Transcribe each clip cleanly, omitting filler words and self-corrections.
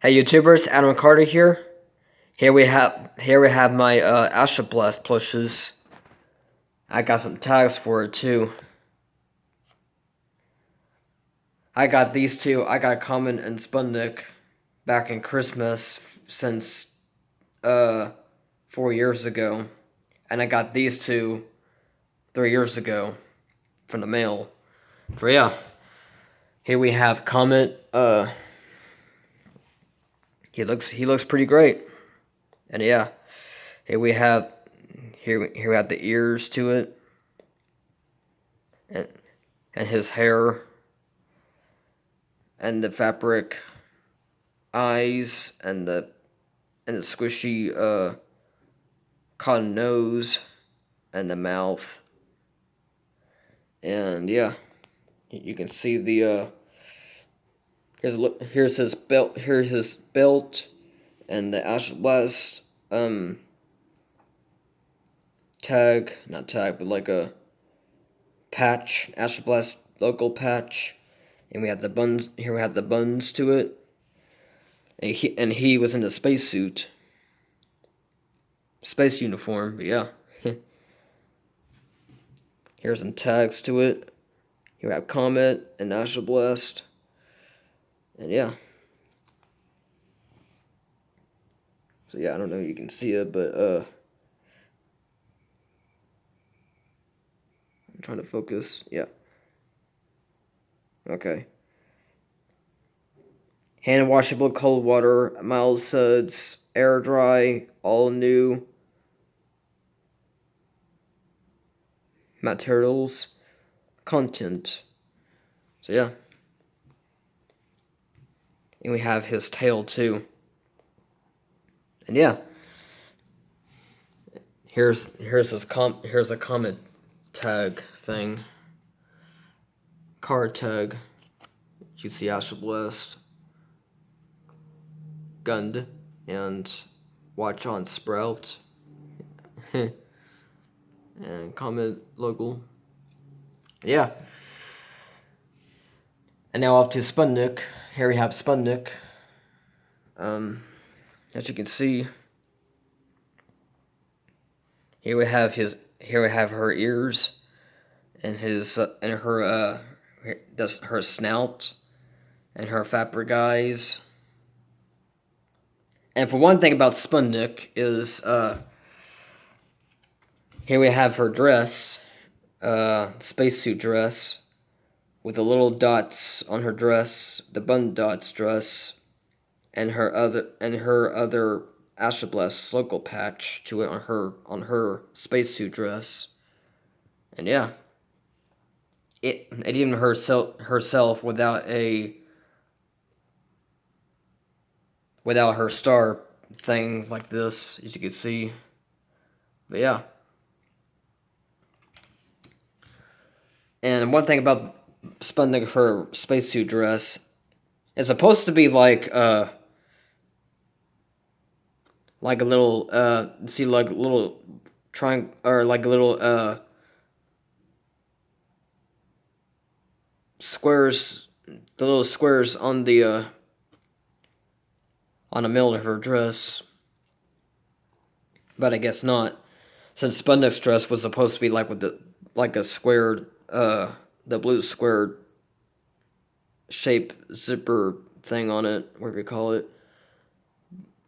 Hey YouTubers, Adam Carter here. Here we have my Astroblast plushes. I got some tags for it too. I got these two. I got Common and Spun Nick back in Christmas since 4 years ago, and I got these two 3 years ago from the mail. Here we have Comet. He looks pretty great, and yeah, here we have here we have the ears to it, and his hair, and the fabric eyes, and the squishy cotton nose, and the mouth, and yeah, you can see the here's his belt. Here's his belt, and the Astroblast tag, not tag, but like a patch, Astroblast logo patch, and we have the buns. Here we have the buns to it, and he was in a space uniform. But yeah, here's some tags to it. Here we have Comet and Astroblast, and yeah. So yeah, I don't know if you can see it, but I'm trying to focus. Yeah. Okay. Hand washable cold water, mild suds, air dry, all new materials, content. So yeah. And we have his tail too. And yeah. Here's a comet tag thing. Card tag. You see Astroblast, Gund, and Watch on Sprout. And Comet logo. Yeah. And now off to Spun Nick. Here we have Spun Nick. As you can see, here we have her ears, and her snout, and her fabric eyes. And for one thing about Spun Nick is here we have her dress, spacesuit dress, with the little dots on her dress, the bun dots dress, and her other Astroblast logo patch to it on her spacesuit dress. And yeah, and even herself without her star thing like this, as you can see. But yeah. And one thing about Spun Nick, her spacesuit dress, it's supposed to be like a little see, like a little triangle, or like a little squares, the little squares on the middle of her dress. But I guess not, since Spun Nick's dress was supposed to be like with a squared the blue squared shape zipper thing on it, whatever you call it.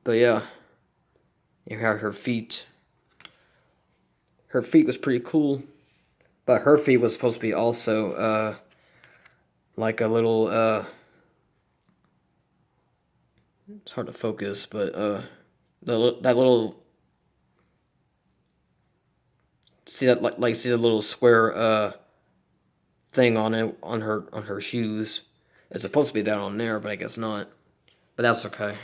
But yeah, you have her feet. Her feet was pretty cool, but her feet was supposed to be also like a little it's hard to focus, but that little, see that, see the little square thing on it, on her shoes. It's supposed to be that on there, but I guess not. But that's okay.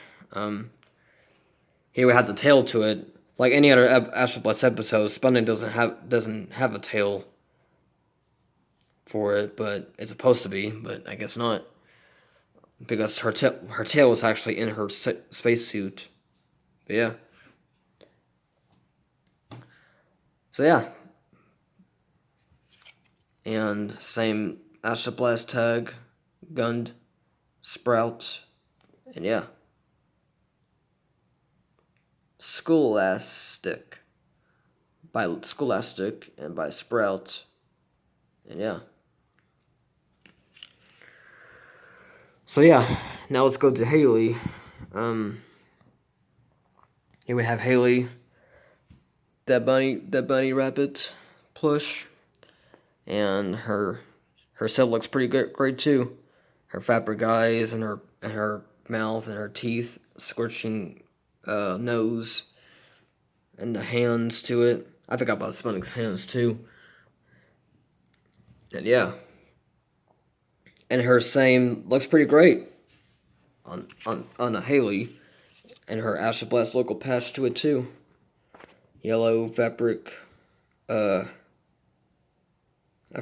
Here we have the tail to it. Like any other Astroblast episode, Spun Nick doesn't have a tail for it, but it's supposed to be, but I guess not, because her tail was actually in her spacesuit. But yeah. So yeah. And same Astroblast tag, Gund, Sprout, and yeah. Scholastic and by Sprout. And yeah. So yeah, now let's go to Haley. Here we have Haley, that bunny rabbit plush, and her set looks pretty great too. Her fabric eyes and her mouth and her teeth, scorching nose, and the hands to it. I forgot about Spun Nick's hands too. And yeah, and her same looks pretty great on a Haley, and her Astroblast local patch to it too. Yellow fabric of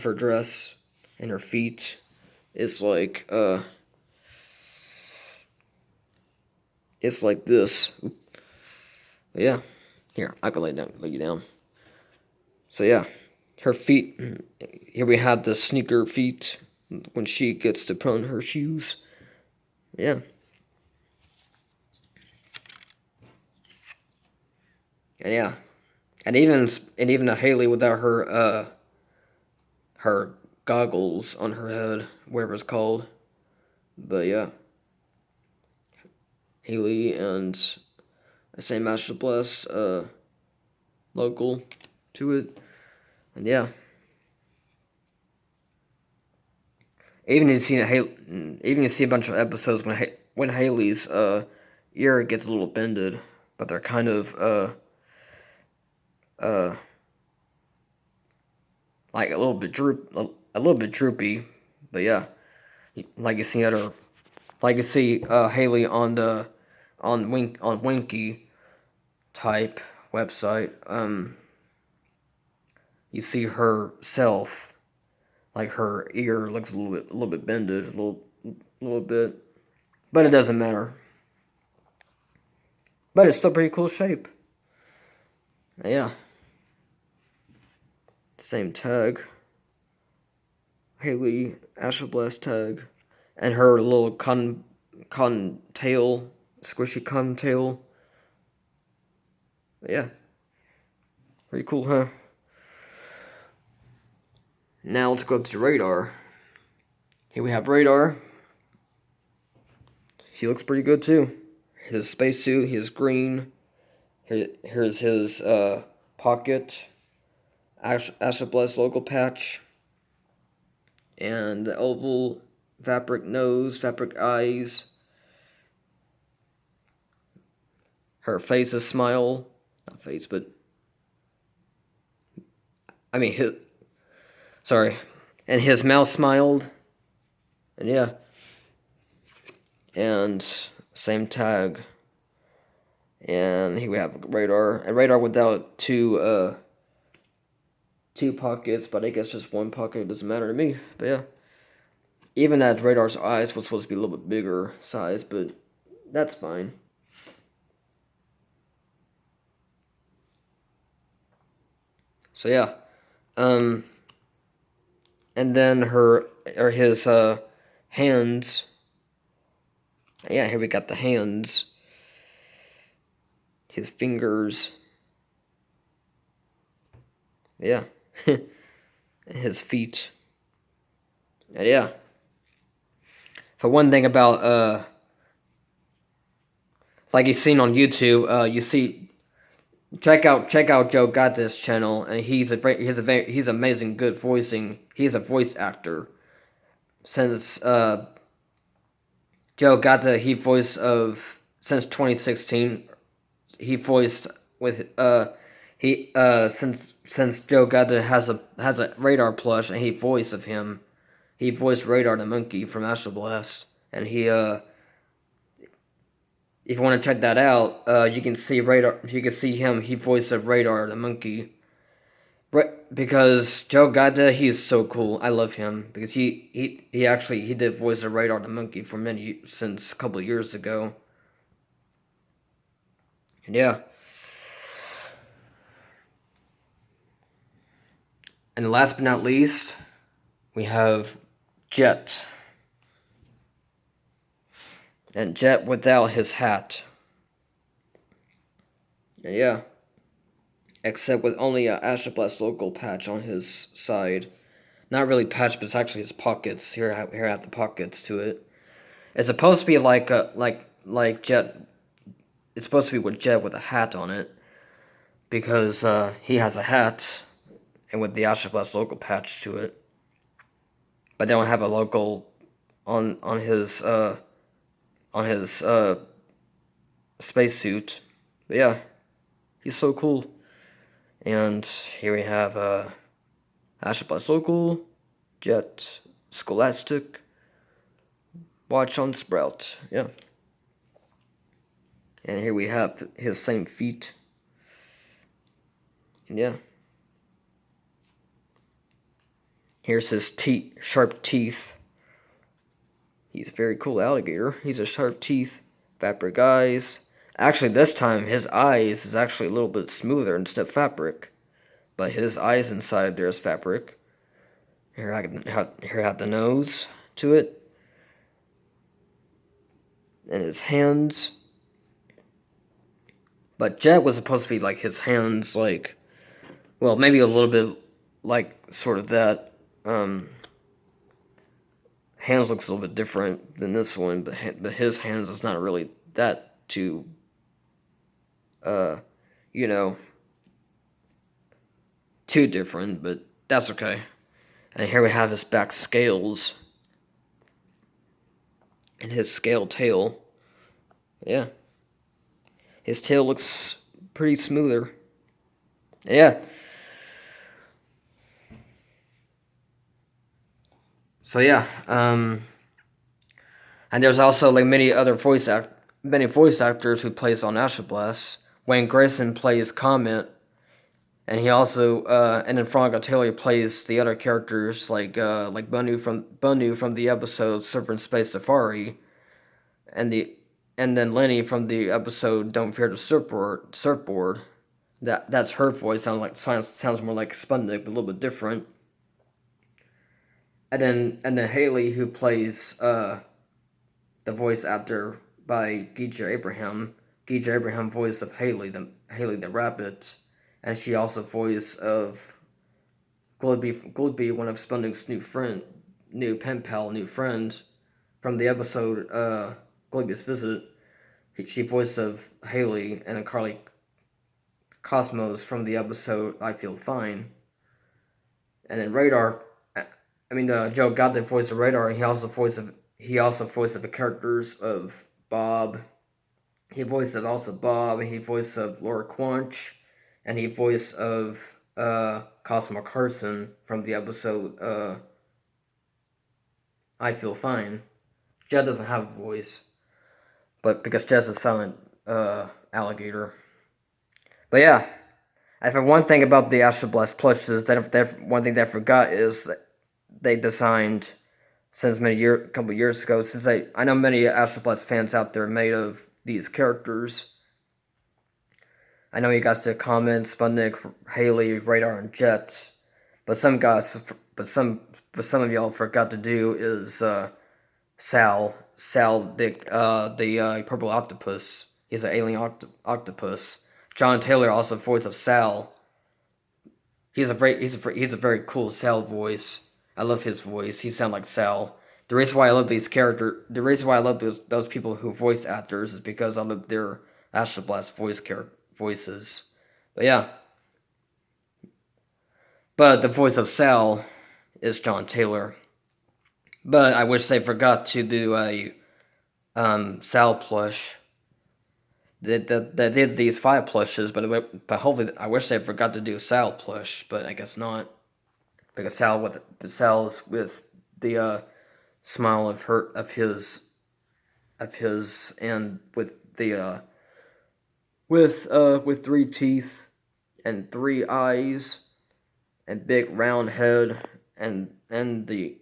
her dress, and her feet is like it's like this. But yeah, here I can lay you down. So yeah, her feet. Here we have the sneaker feet when she gets to put on her shoes. Yeah. And yeah, and even a Haley without her goggles on her head, whatever it's called. But yeah, Haley and the same Astroblast local to it, and yeah, even you see a bunch of episodes when Haley's ear gets a little bended, but they're kind of uh like a little bit droopy, but yeah, like you see Haley on the on Winky type website. You see herself, like her ear looks a little bit bended, a little bit, but it doesn't matter. But it's still pretty cool shape. Yeah. Same tag. Haley Astroblast tag, and her little cotton tail, squishy cotton tail. Yeah. Pretty cool, huh? Now let's go up to Radar. Here we have Radar. He looks pretty good too. His spacesuit, he is green. Here's his pocket, Astroblast local patch, and the oval fabric nose, fabric eyes. Her face is smile, not face, but I mean sorry, and his mouth smiled, and yeah, and same tag. And here we have Radar, and Radar without two pockets, but I guess just one pocket, it doesn't matter to me. But yeah, even that Radar's eyes was supposed to be a little bit bigger size, but that's fine. So yeah, and then his hands. Yeah, here we got the hands. His fingers. Yeah. His feet. And yeah. For one thing about like you've seen on YouTube, you see check out Joe Got This channel, and he's amazing good voicing. He's a voice actor. Since Joe Gata, he voiced of since 2016. He voiced with since Joe Gata has a Radar plush, and he voiced of him. He voiced Radar the monkey from Astroblast, and he if you want to check that out, you can see Radar. You can see him. He voiced of Radar the monkey. Because Joe Gata, he's so cool. I love him because he did voice of Radar the monkey for since a couple of years ago. And yeah. And last but not least, we have Jet. And Jet without his hat. And yeah, except with only a Astroblast local patch on his side. Not really patch, but it's actually his pockets. Here I have the pockets to it. It's supposed to be like Jet. It's supposed to be with Jet with a hat on it because he has a hat and with the Astroblast local patch to it. But they don't have a local on his spacesuit. But yeah, he's so cool. And here we have Astroblast local, Jet, Scholastic, watch on Sprout. Yeah. And here we have his same feet. And yeah. Here's his sharp teeth. He's a very cool alligator. He's a sharp teeth, fabric eyes. Actually, this time his eyes is actually a little bit smoother instead of fabric. But his eyes inside there is fabric. Here I have the nose to it. And his hands. But Jet was supposed to be like his hands, like, well, maybe a little bit like sort of that. Hands looks a little bit different than this one, but his hands is not really that too, you know, too different, but that's okay. And here we have his back scales and his scale tail. Yeah. His tail looks pretty smoother. Yeah. So yeah, and there's also like many voice actors who plays on Astroblast. Wayne Grayson plays Comet, and he also and then Franco Taylor plays the other characters like Banu from the episode Surfer in Space Safari, and then Lenny from the episode Don't Fear the Surfboard. That's her voice. Sounds more like Spun Nick, but a little bit different. And then Haley, who plays the voice actor by Geeja Abraham. Geeja Abraham voice of Haley the rabbit, and she also voice of Glibby, one of Spun Nick's new pen pal, new friend from the episode Glibby's Visit. She voice of Haley and Carly Cosmos from the episode I Feel Fine. And then Joe got the voice of Radar. He also voiced the characters of Bob. He voiced also Bob. He voiced of Laura Quanch, and he voiced of Cosmo Carson from the episode I Feel Fine. Jed doesn't have a voice, but because Jed's a silent alligator. But yeah, I think one thing about the Astroblast plushes one thing that I forgot is that they designed since a couple years ago. Since I know many Astroblast fans out there made of these characters. I know you guys did comment Spun Nick, Haley, Radar, and Jet, but some of y'all forgot to do is Sal, the purple octopus. He's an alien octopus. John Taylor also voice of Sal. He's a very cool Sal voice. I love his voice. He sounds like Sal. The reason why I love those people who voice actors is because I love their Astroblast voices. But yeah. But the voice of Sal is John Taylor. But I wish they forgot to do a Sal plush. They did these 5 plushes, but hopefully I wish they forgot to do Sal plush, but I guess not. Because Sal's with the smile of his and with the with 3 teeth and 3 eyes and big round head and the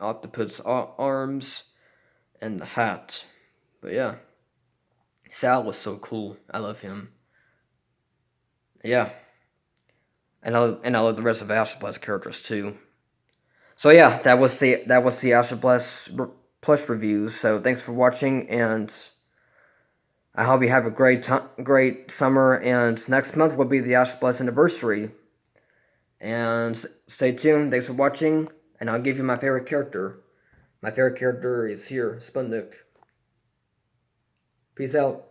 octopus arms and the hat. But yeah, Sal was so cool. I love him. Yeah. And I love the rest of Astroblast characters too. So yeah, that was the Astroblast plush reviews. So thanks for watching, and I hope you have a great summer, and next month will be the Astroblast anniversary. And stay tuned. Thanks for watching, and I'll give you my favorite character. My favorite character is here, Spun Nick. Peace out.